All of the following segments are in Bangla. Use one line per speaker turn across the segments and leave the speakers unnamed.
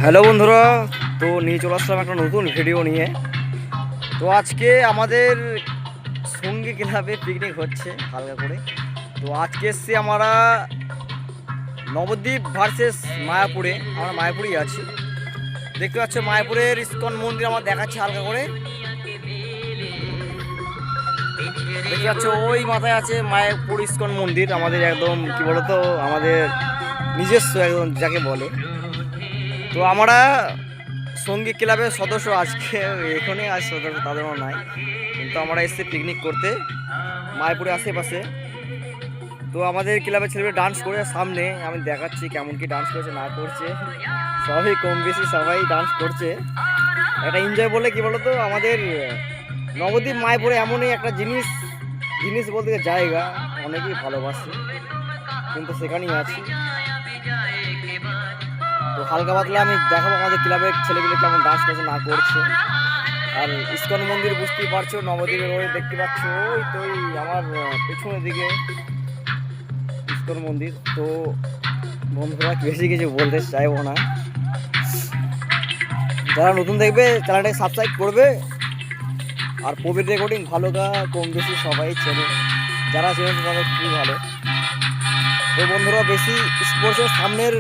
হ্যালো বন্ধুরা, তো নিয়ে চলে আসলাম একটা নতুন ভিডিও নিয়ে। তো আজকে আমাদের সঙ্গী ক্লাবে পিকনিক হচ্ছে হালকা করে। তো আজকে এসছি আমরা নবদ্বীপ ভার্সেস মায়াপুরে। আমরা মায়াপুরেই আছি, দেখতে পাচ্ছ মায়াপুরের ইস্কন মন্দির আমার দেখাচ্ছে হালকা করে। দেখতে পাচ্ছ ওই মাথায় আছে মায়াপুর ইস্কন মন্দির, আমাদের একদম কি বলতো আমাদের নিজস্ব একদম যাকে বলে। তো আমরা সঙ্গী ক্লাবের সদস্য আজকে এখানে আজ সদস্য তাদেরও নাই, কিন্তু আমরা এসেছি পিকনিক করতে মায়াপুরে আশেপাশে। তো আমাদের ক্লাবের ছেলেমেয়ে ডান্স করে সামনে আমি দেখাচ্ছি কেমন কি ডান্স করছে না করছে। সবাই কম বেশি সবাই ডান্স করছে, একটা এনজয় বলে কি বলতো আমাদের নবদ্বীপ মায়াপুরে এমনই একটা জিনিস বলতে জায়গা অনেকেই ভালোবাসে, কিন্তু সেখানেই আছি। তো হালকা পাতলা আমি দেখাবো আমাদের ক্লাবের ছেলেগুলো কেমন ডান্স করছে না করছে। আর ইস্কন মন্দির বুঝতেই পারছো, নবদ্বীপের ওই দেখতে পাচ্ছ ওই তো আমার পেছনের দিকে ইস্কন মন্দির। তো বন্ধুরা বেশি কিছু বলতে চাইবো না, যারা নতুন দেখবে চ্যানেলটাকে সাবস্ক্রাইব করবে। আর প্রবীর রেকর্ডিং ভালো কম বেশি সবাই চেনে, যারা চেনে তাদের খুবই ভালো। তো বন্ধুরা বেশি স্পোর্টসের সামনের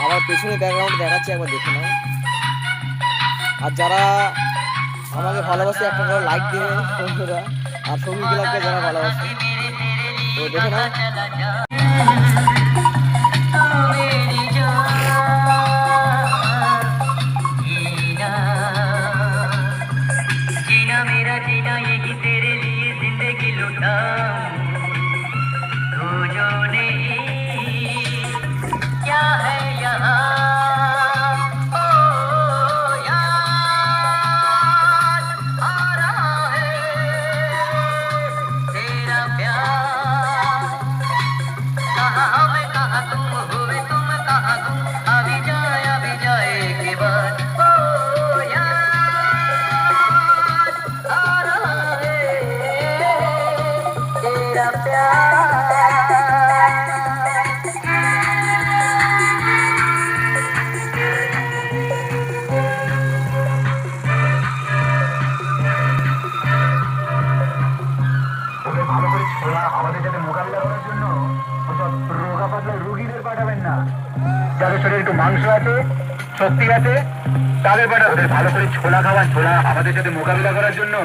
আমার পেছনে ব্যাকগ্রাউন্ড দেখাচ্ছে, একবার দেখে নাও। আর যারা আমাকে ভালোবাসে একটা করে লাইক দেবে বন্ধুরা, আর সঙ্গী ক্লাবকে যারা ভালোবাসে তো দেখে নাও। আমাদের সাথে মোকাবিলা করার জন্য ওসব রোগা পাতলা রুগীদের পাঠাবেন না, যাদের শরীরে একটু মাংস আছে, শক্তি আছে, তাদের পাঠাবেন। ভালো করে ছোলা খাওয়ান, ছোলা আমাদের সাথে মোকাবিলা করার জন্য।